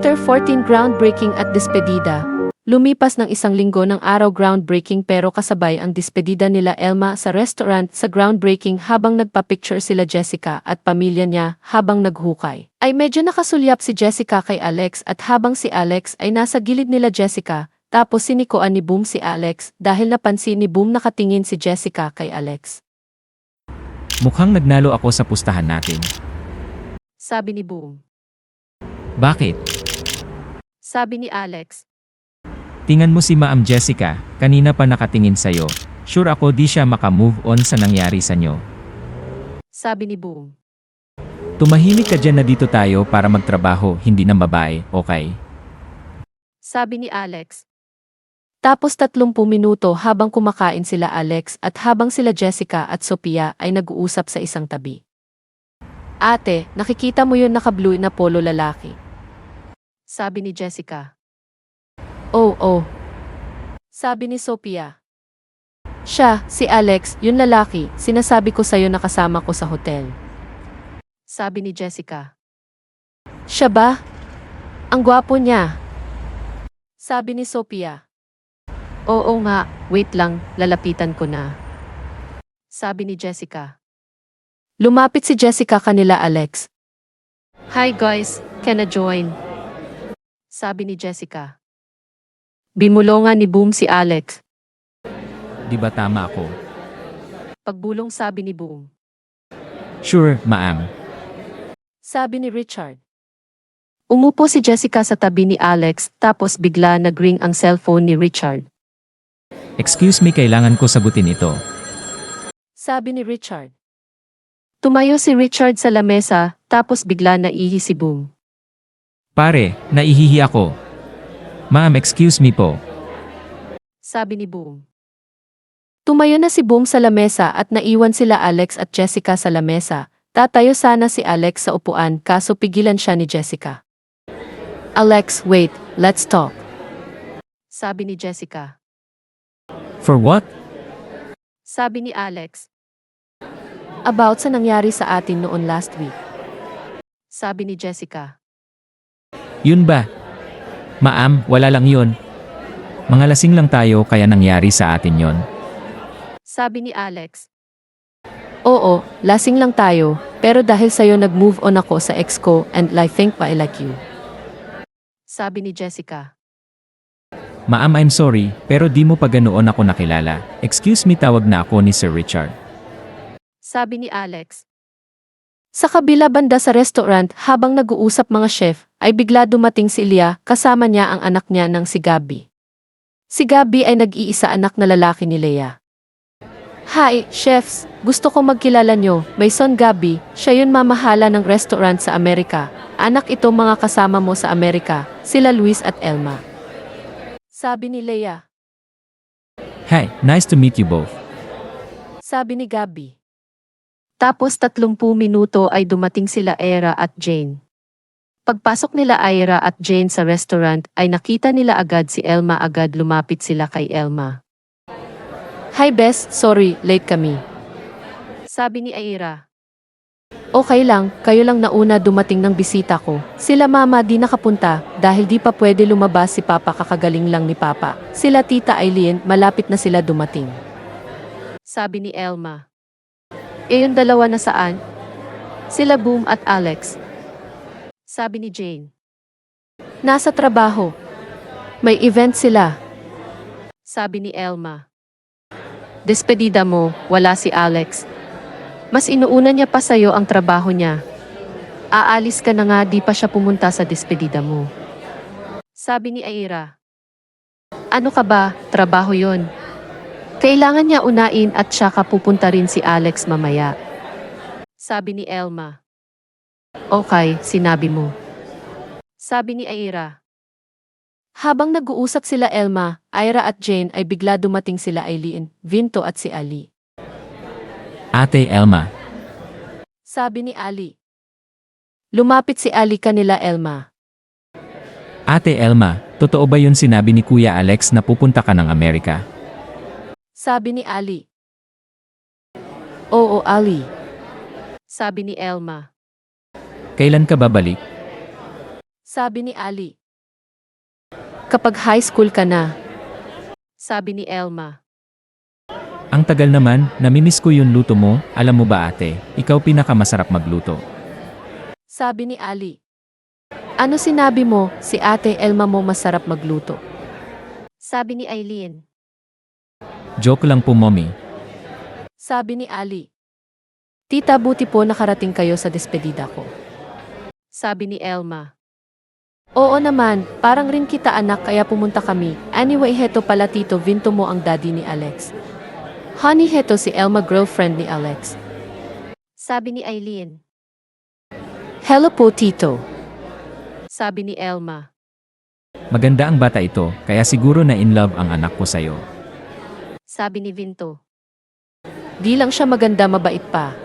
Chapter 14 Groundbreaking at Despedida. Lumipas ng isang linggo ng araw groundbreaking pero kasabay ang despedida nila Elma sa restaurant sa groundbreaking habang nagpa-picture sila Jessica at pamilya niya habang naghukay. Ay medyo nakasulyap si Jessica kay Alex at habang si Alex ay nasa gilid nila Jessica, tapos sinikoan ni Boom si Alex dahil napansin ni Boom nakatingin si Jessica kay Alex. Mukhang nagnalo ako sa pustahan natin. Sabi ni Boom. Bakit? Sabi ni Alex. Tingnan mo si Ma'am Jessica, kanina pa nakatingin sa'yo. Sure ako di siya maka-move on sa nangyari sa nyo. Sabi ni Boom. Tumahimik ka dyan na dito tayo para magtrabaho, hindi ng babae, okay? Sabi ni Alex. Tapos 30 minuto habang kumakain sila Alex at habang sila Jessica at Sophia ay nag-uusap sa isang tabi. Ate, nakikita mo yun naka-blue na polo lalaki? Sabi ni Jessica. Oh. Sabi ni Sophia. Siya, si Alex, yun lalaki, sinasabi ko sa'yo na kasama ko sa hotel. Sabi ni Jessica. Siya ba? Ang gwapo niya. Sabi ni Sophia. Oo nga, wait lang, lalapitan ko na. Sabi ni Jessica. Lumapit si Jessica kanila Alex. Hi guys, can I join? Sabi ni Jessica. Bimulongan ni Boom si Alex. Di ba tama ako? Pagbulong sabi ni Boom. Sure, ma'am. Sabi ni Richard. Umupo si Jessica sa tabi ni Alex tapos bigla nag-ring ang cellphone ni Richard. Excuse me, kailangan ko sagutin ito. Sabi ni Richard. Tumayo si Richard sa lamesa tapos bigla naihi si Boom. Pare, naihihi ako. Ma'am, excuse me po. Sabi ni Boom. Tumayo na si Boom sa lamesa at naiwan sila Alex at Jessica sa lamesa. Tatayo sana si Alex sa upuan kaso pigilan siya ni Jessica. Alex, wait, let's talk. Sabi ni Jessica. For what? Sabi ni Alex. About sa nangyari sa atin noon last week. Sabi ni Jessica. Yun ba? Ma'am, wala lang yun. Mga lasing lang tayo kaya nangyari sa atin yon. Sabi ni Alex. Oo, lasing lang tayo, pero dahil sa'yo nag-move on ako sa ex ko and I think I like you. Sabi ni Jessica. Ma'am, I'm sorry, pero di mo pa ganoon ako nakilala. Excuse me, tawag na ako ni Sir Richard. Sabi ni Alex. Sa kabila banda sa restaurant habang nag-uusap mga chef, ay bigla dumating si Ilya kasama niya ang anak niya ng si Gabi. Si Gabi ay nag-iisa anak na lalaki ni Leia. Hi, chefs! Gusto ko magkilala nyo, may son Gabi, siya yun mamahala ng restaurant sa Amerika. Anak ito mga kasama mo sa Amerika, sila Luis at Elma. Sabi ni Leia. Hi, nice to meet you both. Sabi ni Gabi. Tapos 30 minuto ay dumating sila Ira at Jane. Pagpasok nila Ira at Jane sa restaurant ay nakita nila agad si Elma, agad lumapit sila kay Elma. Hi Bes, sorry, late kami. Sabi ni Ira. Okay lang, kayo lang nauna dumating ng bisita ko. Sila mama di nakapunta dahil di pa pwede lumabas si Papa, kakagaling lang ni Papa. Sila Tita Eileen, malapit na sila dumating. Sabi ni Elma. Yung dalawa na saan? Sila Boom at Alex. Sabi ni Jane. Nasa trabaho. May event sila. Sabi ni Elma. Despedida mo, wala si Alex. Mas inuuna niya pa sa'yo ang trabaho niya. Aalis ka na nga, di pa siya pumunta sa despedida mo. Sabi ni Ira. Ano ka ba, trabaho yon. Kailangan niya unain at saka pupunta rin si Alex mamaya. Sabi ni Elma. Okay, sinabi mo. Sabi ni Ira. Habang nag-uusap sila Elma, Ira at Jane ay bigla dumating sila Eileen, Vinto at si Ali. Ate Elma. Sabi ni Ali. Lumapit si Ali kanila Elma. Ate Elma, totoo ba yun sinabi ni Kuya Alex na pupunta ka ng Amerika? Sabi ni Ali. Oo, Ali. Sabi ni Elma. Kailan ka babalik? Sabi ni Ali. Kapag high school ka na. Sabi ni Elma. Ang tagal naman, namimiss ko yung luto mo, alam mo ba ate, ikaw pinakamasarap magluto. Sabi ni Ali. Ano sinabi mo, si ate Elma mo masarap magluto? Sabi ni Eileen. Joke lang po mommy. Sabi ni Ali. Tita, buti po nakarating kayo sa despedida ko. Sabi ni Elma. Oo naman, parang rin kita anak kaya pumunta kami. Anyway, heto pala tito, Vinto mo ang daddy ni Alex. Honey, heto si Elma, girlfriend ni Alex. Sabi ni Eileen. Hello po tito. Sabi ni Elma. Maganda ang bata ito, kaya siguro na in love ang anak ko sa'yo. Sabi ni Vinto. Di lang siya maganda, mabait pa.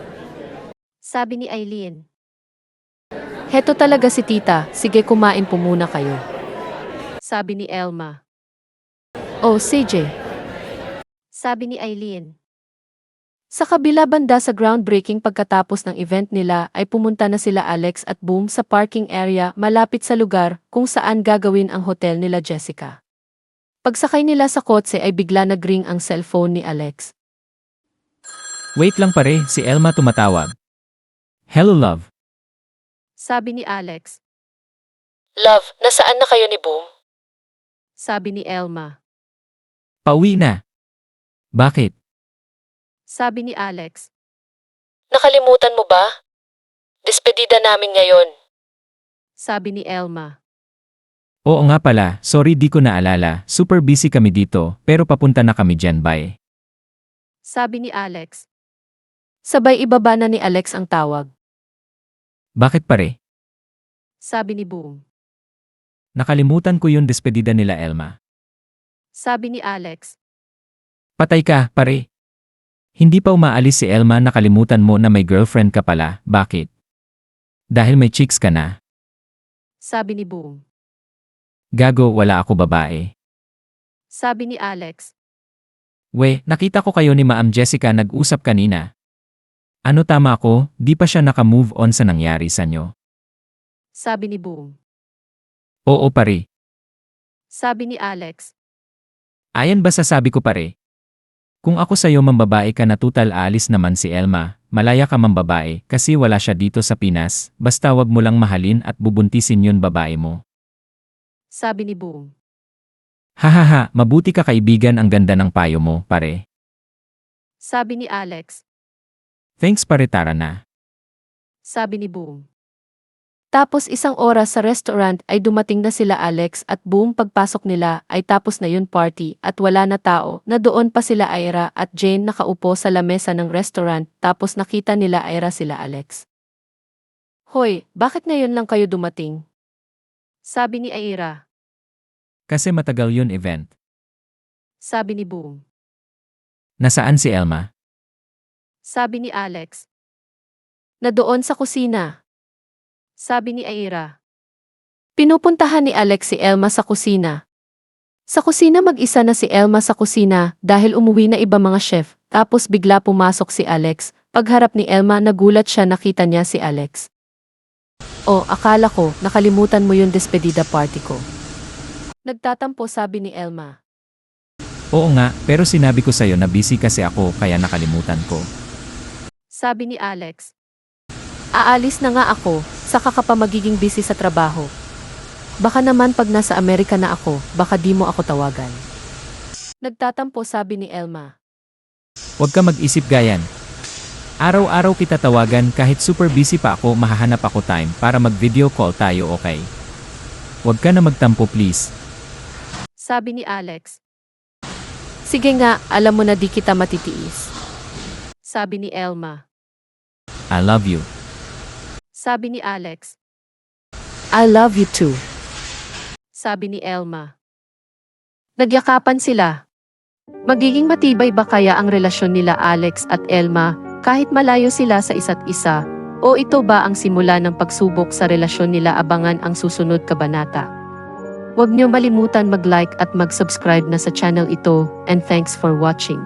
Sabi ni Eileen. Heto talaga si tita, sige kumain po muna kayo. Sabi ni Elma. Oh, CJ. Sabi ni Eileen. Sa kabila banda sa groundbreaking pagkatapos ng event nila ay pumunta na sila Alex at Boom sa parking area malapit sa lugar kung saan gagawin ang hotel nila Jessica. Pagsakay nila sa kotse ay bigla nag-ring ang cellphone ni Alex. Wait lang pare, si Elma tumatawag. Hello love. Sabi ni Alex. Love, nasaan na kayo ni Boom? Sabi ni Elma. Pauwi na. Bakit? Sabi ni Alex. Nakalimutan mo ba? Despedida namin ngayon. Sabi ni Elma. Oo nga pala, sorry di ko naalala, super busy kami dito, pero papunta na kami dyan bye. Sabi ni Alex. Sabay ibaba na ni Alex ang tawag. Bakit pare? Sabi ni Boom. Nakalimutan ko yung despedida nila Elma. Sabi ni Alex. Patay ka, pare. Hindi pa umaalis si Elma, nakalimutan mo na may girlfriend ka pala, bakit? Dahil may chicks ka na. Sabi ni Boom. Gago, wala ako babae. Sabi ni Alex. We, nakita ko kayo ni Ma'am Jessica nag-usap kanina. Ano tama ako, di pa siya naka-move on sa nangyari sa nyo? Sabi ni Boom. Oo pare. Sabi ni Alex. Ayan ba sasabi ko pare? Kung ako sa'yo mambabae ka na tutal aalis naman si Elma, malaya ka mambabae kasi wala siya dito sa Pinas, basta wag mo lang mahalin at bubuntisin yun babae mo. Sabi ni Boom. Hahaha, mabuti ka kaibigan, ang ganda ng payo mo, pare. Sabi ni Alex. Thanks pare, tara na. Sabi ni Boom. Tapos isang oras sa restaurant ay dumating na sila Alex at Boom, pagpasok nila ay tapos na yun party at wala na tao, na doon pa sila Ira at Jane nakaupo sa lamesa ng restaurant tapos nakita nila Ira sila Alex. Hoy, bakit ngayon lang kayo dumating? Sabi ni Ira. Kasi matagal yun event. Sabi ni Boom. Nasaan si Elma? Sabi ni Alex. Na doon sa kusina. Sabi ni Ira. Pinupuntahan ni Alex si Elma sa kusina. Sa kusina, mag-isa na si Elma sa kusina dahil umuwi na iba mga chef, tapos bigla pumasok si Alex. Pagharap ni Elma, nagulat siya, nakita niya si Alex. Oh, akala ko, nakalimutan mo yung despedida party ko. Nagtatampo, sabi ni Elma. Oo nga, pero sinabi ko sa'yo na busy kasi ako kaya nakalimutan ko. Sabi ni Alex. Aalis na nga ako, saka ka pa magiging busy sa trabaho. Baka naman pag nasa Amerika na ako, baka di mo ako tawagan. Nagtatampo, sabi ni Elma. Huwag ka mag-isip gayan. Araw-araw kita tawagan, kahit super busy pa ako, mahahanap ako time para mag-video call tayo, okay? Huwag ka na magtampo please. Sabi ni Alex. Sige nga, alam mo na di kita matitiis. Sabi ni Elma. I love you. Sabi ni Alex. I love you too. Sabi ni Elma. Nagyakapan sila. Magiging matibay ba kaya ang relasyon nila Alex at Elma kahit malayo sila sa isa't isa? O ito ba ang simula ng pagsubok sa relasyon nila? Abangan ang susunod kabanata. Huwag niyo malimutan mag-like at mag-subscribe na sa channel ito, and thanks for watching.